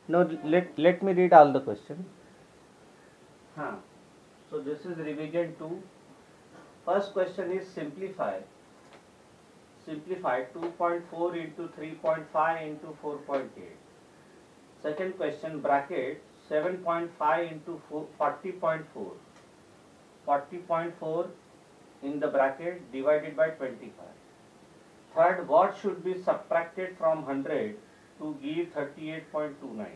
No, let me read all the question. So this is revision 2. First question is simplify. Simplify 2.4 into 3.5 into 4.8. Second question bracket 7.5 into 40.4. 40.4 in the bracket divided by 25. Third, what should be subtracted from 100 to give 38.29?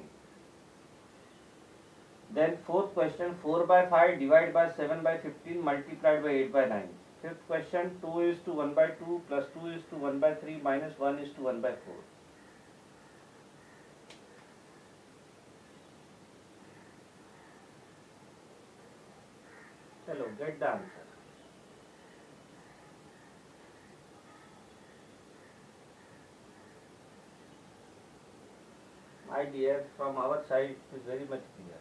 Then fourth question, 4 by 5 divided by 7 by 15 multiplied by 8 by 9. Fifth question, 2 is to 1 by 2 plus 2 is to 1 by 3 minus 1 is to 1 by 4. Chalo, get the answer. My dear, from our side it is very much clear.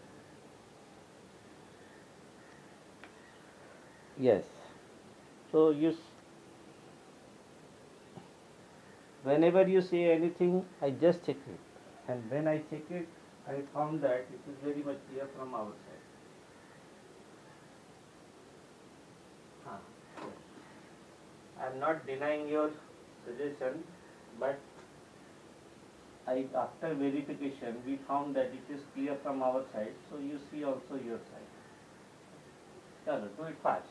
Yes. So whenever you say anything, I just check it. And when I check it, I found that it is very much clear from our side. Yes. I am not denying your suggestion, but after verification, we found that it is clear from our side, so you see also your side. Chalo, do it fast.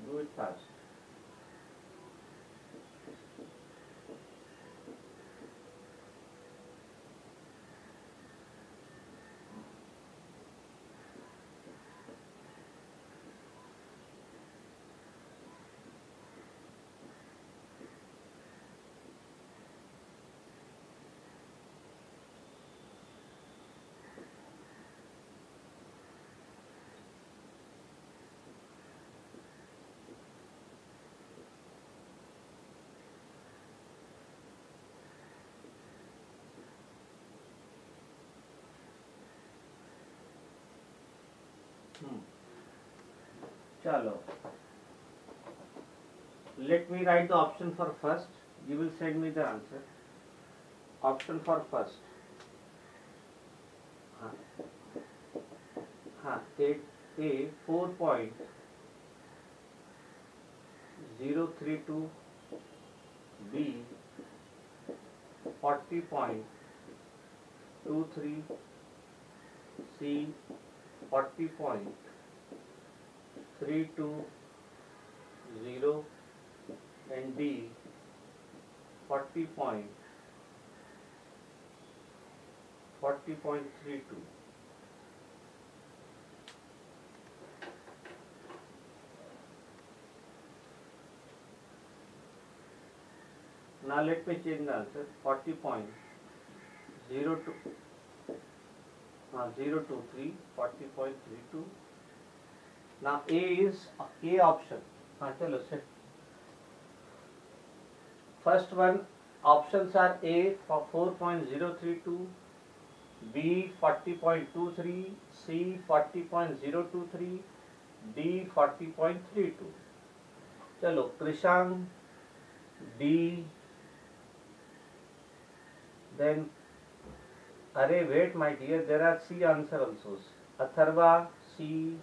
Do it fast. Chalo. Let me write the option for first. You will send me the answer. Option for first. Take A 4.032, B 40.23, C 40.320, and D 40.32. Now let me change the answer. 40.023, 40.32. Now A is A option. Chalo, set. First one options are A for 4.032, B 40.23, C 40.023, D 40.32. Chalo, Krishang D. Then, wait my dear, there are C answer also. Atharva C,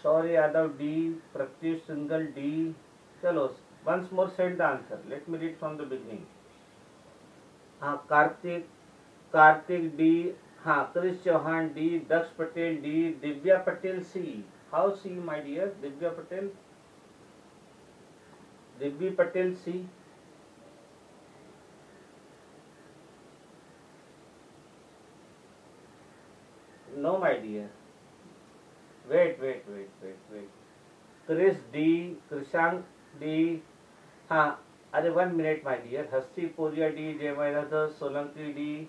Shaurya Yadav D, Pratyush Singhal D. Chalo, once more send the answer. Let me read from the beginning. Kartik D, Krish Chauhan D, Daksh Patel D, Divya Patel C. How C, my dear? Divya Patel? Divya Patel C. No, my dear. Wait. Chris D, Krishank D. 1 minute, my dear. Hasti Puria D, Jayavardhan Solanki D,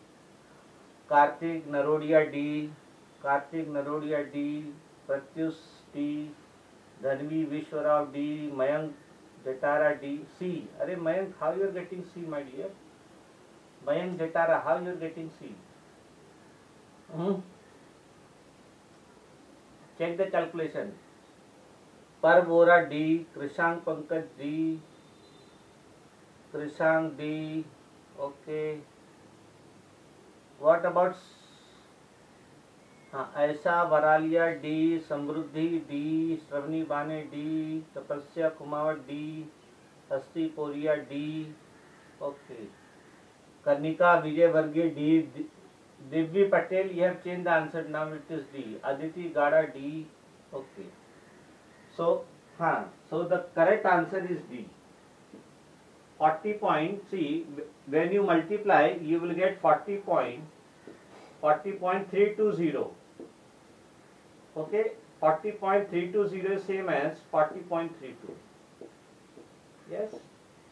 Kartik Narodia D, Pratyush D, Dhanvi Vishwarav D, Mayank Jatara D, C. Mayank, how you are getting C, my dear? Mayank Jatara, how you are getting C? check the calculation. Per Vora D, Krishank Pankaj D, Krishank D, okay. What about ऐसा वरालिया D, समृद्धि D, Shravani बाने D, तपस्या Kumawat D, हस्ती पोरिया D, okay. Karnika Vijay Varghese D, Divya Patel, you have changed the answer, now it is D. Aditi Gada D, okay. So, so the correct answer is D. 40 point, see, when you multiply, you will get 40.320. Okay, 40.320 is same as 40.32. Yes,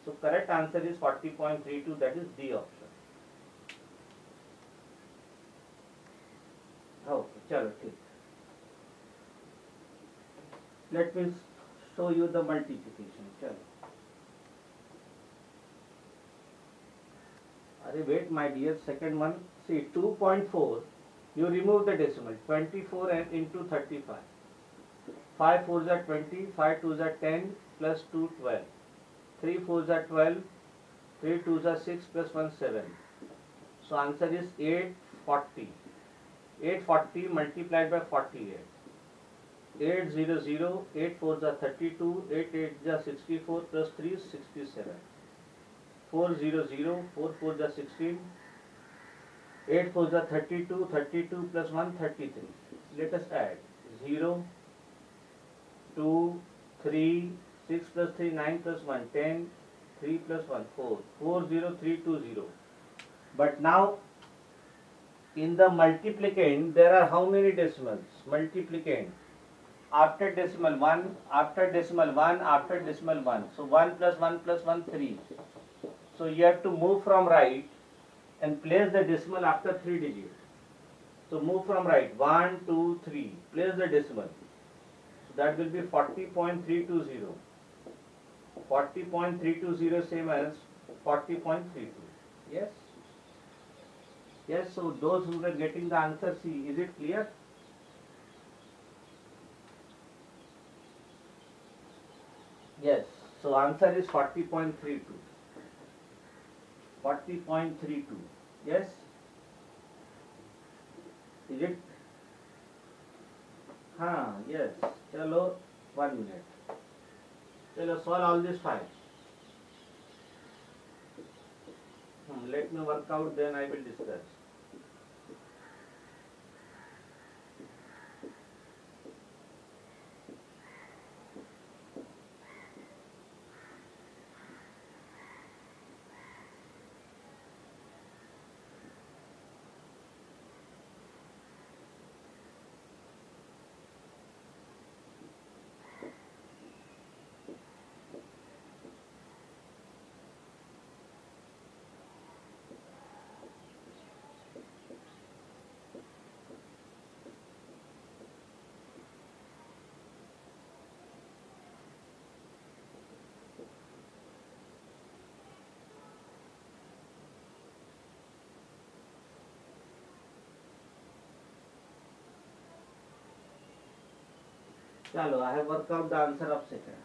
so correct answer is 40.32, that is D option. Okay, chalo, ठीक. Let me show you the multiplication. Chalo. Wait, my dear, second one. See, 2.4. You remove the decimal. 24 and into 35. 5 4s are 20. 5 2s are 10. Plus 2 12. 3 4s are 12. 3 2s are 6 plus 1 7. So answer is 840. 840 multiplied by 48. 800. 8 4s are 32. 8 8s are 64 plus 3 is 67. 400, 4 4s are 16, 8 4s are 32, 32 plus 1, 33. Let us add 0, 2, 3, 6 plus 3, 9 plus 1, 10, 3 plus 1, 4, 40320. But now in the multiplicand there are how many decimals? Multiplicand. After decimal 1, after decimal 1, after decimal 1. So 1 plus 1 plus 1, 3. So you have to move from right and place the decimal after 3 digits. So move from right, 1, 2, 3, place the decimal. So that will be 40.320. 40.320 same as 40.32. Yes? Yes, so those who were getting the answer, see, is it clear? Yes, so answer is 40.32. 40.32. Yes? Is it? Yes. Chalo, 1 minute. Chalo, solve all these 5. Let me work out, then I will discuss. Chalo, I have worked out the answer of second.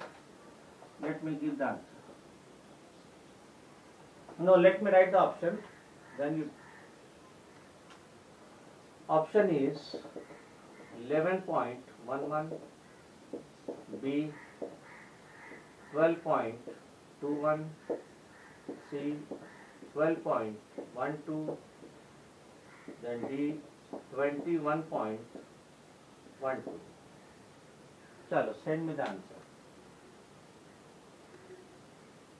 Let me give the answer. No, let me write the option. Then you. Option is 11.11, B 12.21, C 12.12, then D 21.12. Chalo, send me the answer.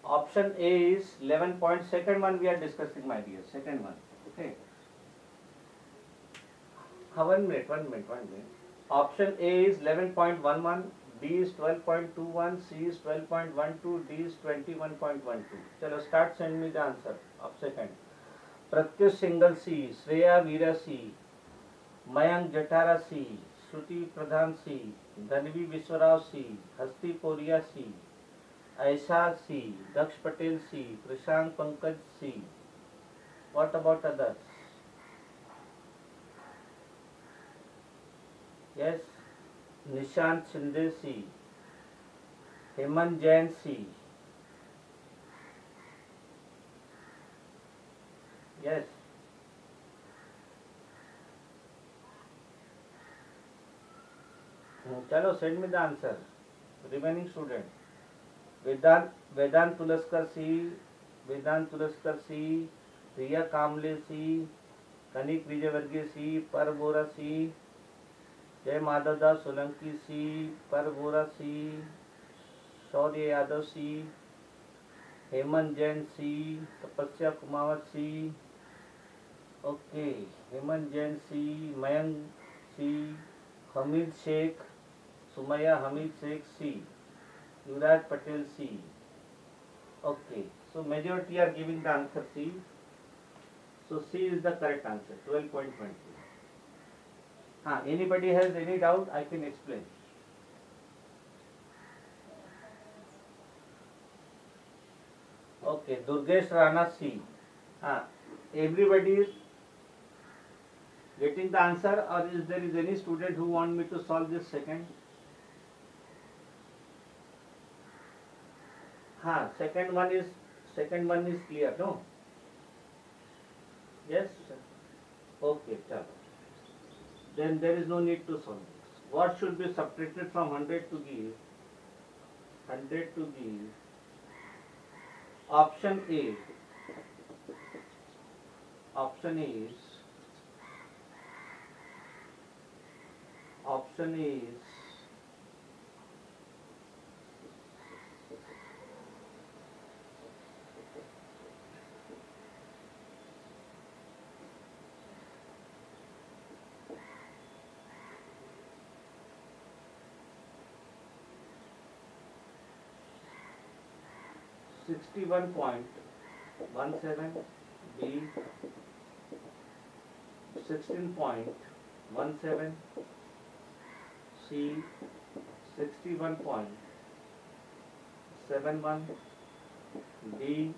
Option A is 11 point. Second one we are discussing, my dear. Second one. Okay. 1 minute. Option A is 11.11, B is 12.21, C is 12.12, D is 21.12. Chalo, start send me the answer of second. Pratyush Singhal C, Shreya Veera C, Mayank Jatara C, Shruti Pradhan C, Dhanvi Viswarao C, Hasti Poria C, Aisha C, Daksh Patel C, Krishank Pankaj C. What about others? Yes. Nishant Shinde C. Hemant Jain C. Yes. Chalo, send me the answer. Remaining student. Vedant Tulaskar C. Vedant Tulaskar C. Riya Kamble C. Kanik Vijayvargiya C. Par Bora C. जय माधव दास सोलंकी सी, पर बोरा सी, शौर्य यादव सी, हेमंत जैन सी, तपस्या कुमावत सी, okay, Hemant Jain C, Mayank C, Hamid Sheikh, Sumaiya Hamid Sheikh C, Yuvraj Patel C. Okay, so majority are giving the answer C. So C is the correct answer, 12.20. Anybody has any doubt? I can explain. Okay, Durgesh Rana C. Everybody is getting the answer, or is there is any student who want me to solve this second? Second one is clear, no? Yes, sir. Okay, chalo. Then there is no need to solve this. What should be subtracted from 100 to give? 100 to give. Option A. Option is 61.17, B 16.17, C 61.71, D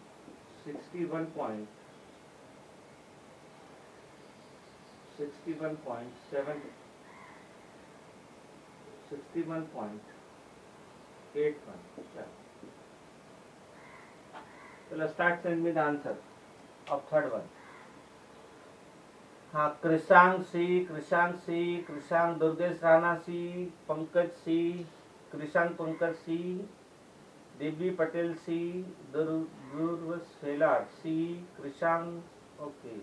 61.7, 61.81. Chalo, start send me the answer of third one. Krishang C, Krishang Durgesh Rana C, Pankaj C, Krishang Pankaj C, Devi Patel C, Durvas Selar C, Krishang, okay,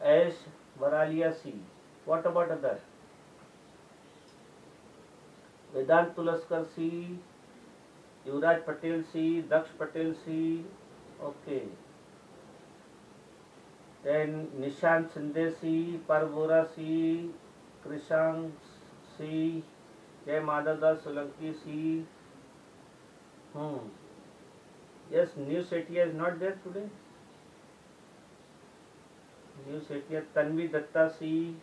Ash Varalia C. What about other? Vedant Tulaskar C, Yuvraj Patel C, Daksh Patel C, okay. Then Nishant Shinde C, Parvora C, Krishang C, Jay Madhavdas Solanki C. Yes, New Setia is not there today. New Setia, Tanvi Datta C.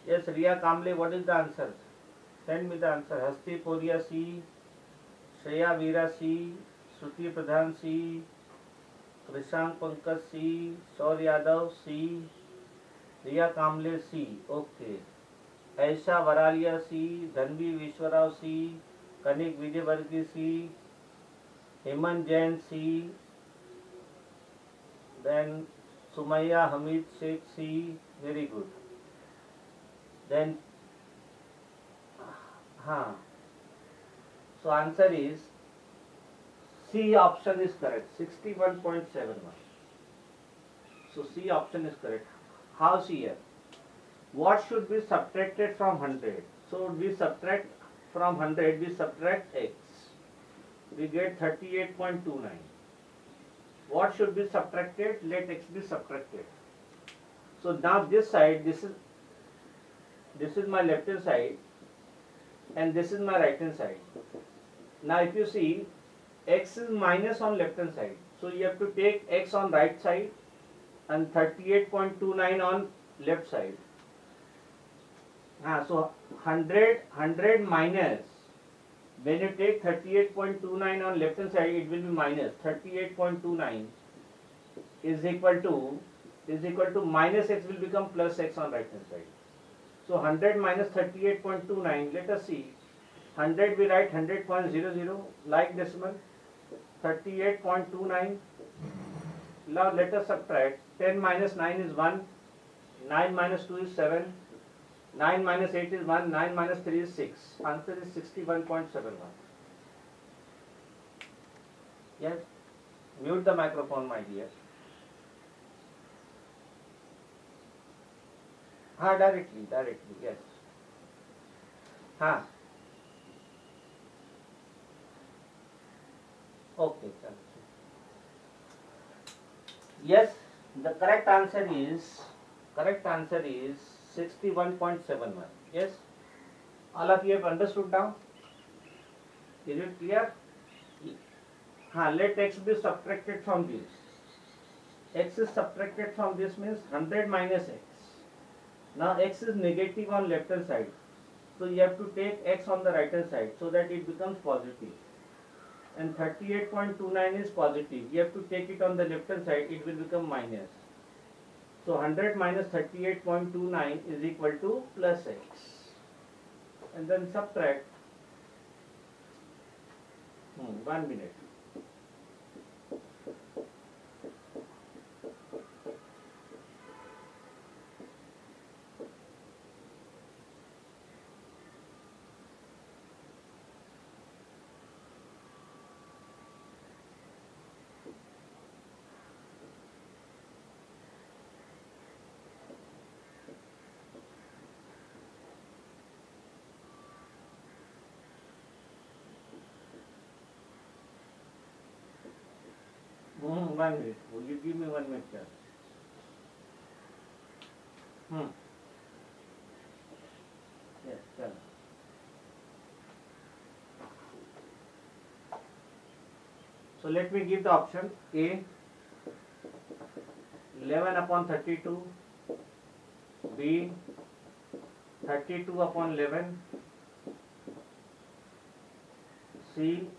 Yes, Riya Kamble, what is the answer? Send me the answer. Hasti Poria C, Shreya Veera C, Shruti Pradhan C, Krishang Pankaj C, Shaur Yadav C, Riya Kamble C, okay. Aisha Varalia C, Dhanvi Vishwarao C, Kanik Vijayvargiya C, Hemant Jain C, then Sumayya Hamid Sheikh C, very good. Then, so answer is C option is correct, 61.71. So C option is correct. How C here? What should be subtracted from 100? So we subtract from 100, we subtract x. We get 38.29. What should be subtracted? Let x be subtracted. So now this side, this is my left hand side, and this is my right hand side. Now if you see, x is minus on left hand side, so you have to take x on right side and 38.29 on left side. So 100 minus, when you take 38.29 on left hand side, it will be minus 38.29 is equal to minus x will become plus x on right hand side. So 100 minus 38.29, let us see. 100 we write 100.00 like decimal, 38.29. Now let us subtract. 10 minus 9 is 1, 9 minus 2 is 7, 9 minus 8 is 1, 9 minus 3 is 6. Answer is 61.71. Yes. Mute the microphone, my dear. Directly, yes. Okay, sir. Yes, the correct answer is 61.71. Yes. All of you have understood now? Is it clear? Let x be subtracted from this. X is subtracted from this means 100 minus x. Now x is negative on left hand side. So you have to take x on the right hand side so that it becomes positive. And 38.29 is positive. You have to take it on the left hand side, it will become minus. So 100 minus 38.29 is equal to plus x. And then subtract. 1 minute. Hmm, 1 minute. Will you give me 1 minute, sir? Yes, sir. So let me give the option A 11 upon 32, B 32 upon 11, C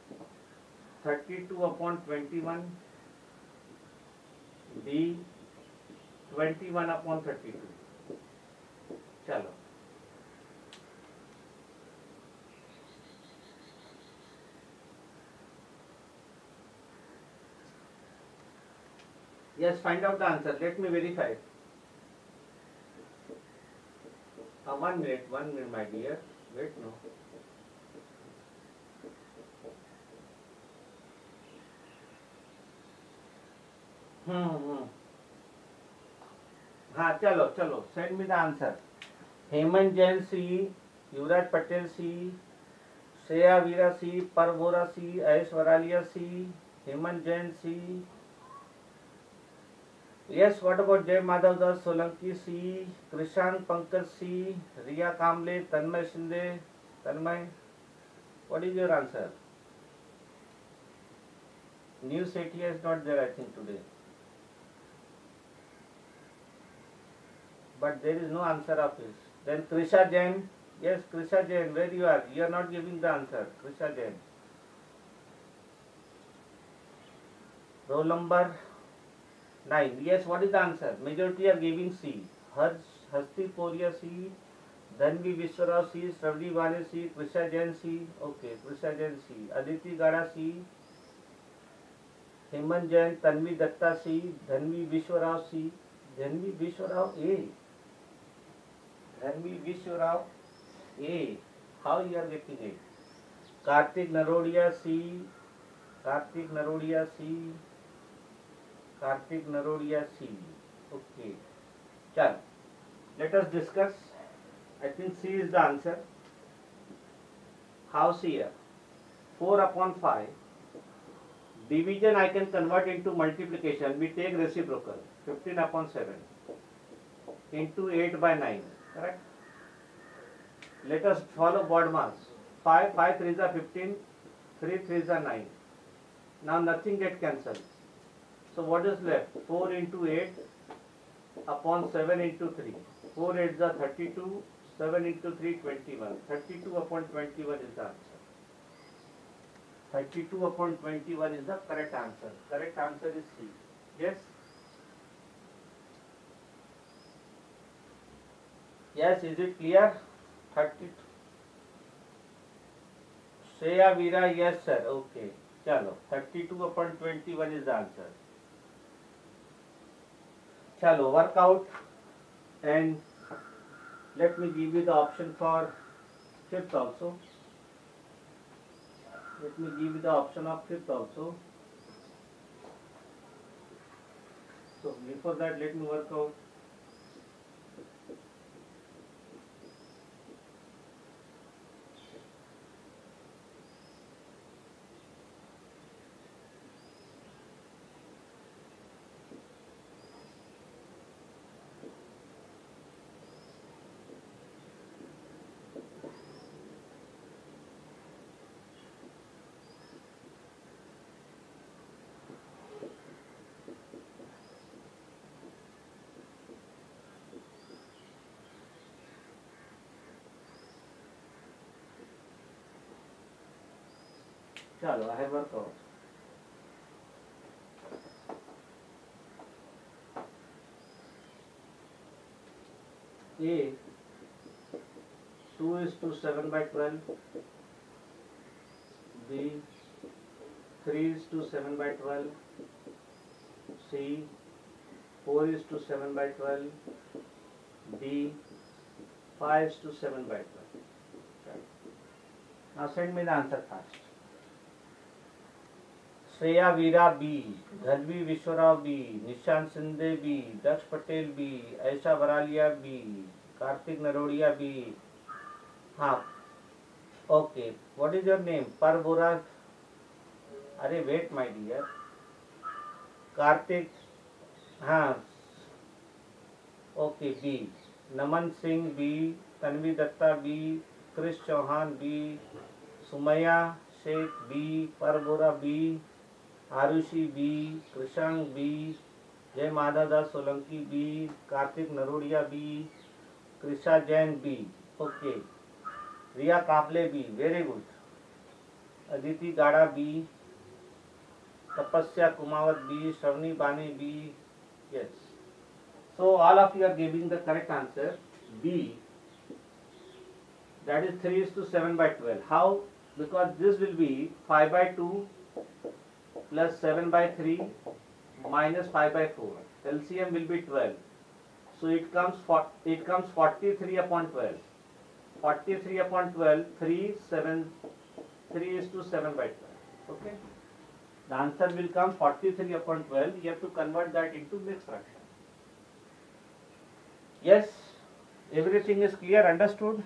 32 upon 21, D 21 upon 32. Chalo. Yes, find out the answer. Let me verify. 1 minute, my dear. Wait, no. Chalo. Send me the answer. Hemant Jain C, Yuvraj Patel C, Shreya Veera C, Parvora C, Ayesh Varalia C, Hemant Jain C. Yes, what about Jay Madhav Das, Solanki C, Krishan Pankaj C, Riya Kamble, Tanmay Shinde, Tanmay. What is your answer? News ATS is not there, I think, today. But there is no answer of this. Then Krisha Jain. Yes, Krisha Jain, where you are? You are not giving the answer. Krisha Jain. Roll number 9. Yes, what is the answer? Majority are giving C. Hasti Poria C, Dhanvi Vishwarao C, Shravani Vane C, Krisha Jain C. Okay, Krisha Jain C. Aditi Gada C, Hemant Jain, Tanvi Datta C, Dhanvi Vishwarao C, Dhanvi Vishwarao A. Dhanvi Vishwarao A. How you are getting it? Kartik Narodia C, Kartik Narodia C, Kartik Narodia C. Okay. Chal. Let us discuss. I think C is the answer. House here. 4 upon 5. Division I can convert into multiplication. We take reciprocal. 15 upon 7. Into 8 by 9. Correct? Let us follow BODMAS. 5 3s are 15. 3 3s are 9. Now nothing get cancelled. So what is left? 4 into 8 upon 7 into 3. 4 8s are 32. 7 into 3 21. 32 upon 21 is the answer. 32 upon 21 is the correct answer. Correct answer is C. Yes? Yes, is it clear? 30. Shreya Veera, yes sir. Okay. Chalo. 32/21 is the answer. Chalo, work out and let me give you the option for fifth also. Let me give you the option of fifth also. So before that, let me work out. Chalo, I have worked out. A 2:7/12. B 3:7/12. C 4:7/12. D 5:7/12. Now send me the answer fast. Shreya Veera B, Dhanvi Vishwarao B, Nishant Shinde B, Daksh Patel B, Aisha Baraliya B, Kartik Narodiya B. हाँ, okay. What is your name? Parbora. अरे wait my dear. Kartik. हाँ, okay. B. Naman Singh B, Tanvi Datta B, Krish Chauhan B, Sumaiya Shaikh B, Parbora B, Aarushi B, Krishank B, Jay Madhav Das Solanki B, Kartik Narodiya B, Krisha Jain B. Okay. Riya Kable B, very good. Aditi गाड़ा B, तपस्या Kumawat B, Shravani Bani B. Yes. So all of you are giving the correct answer. B. That is 3:7/12. How? Because this will be 5/2 plus 7/3 minus 5/4. LCM will be 12. So it comes 43/12. 43/12. 3:7/12. Okay. The answer will come 43/12. You have to convert that into mixed fraction. Yes, everything is clear, understood?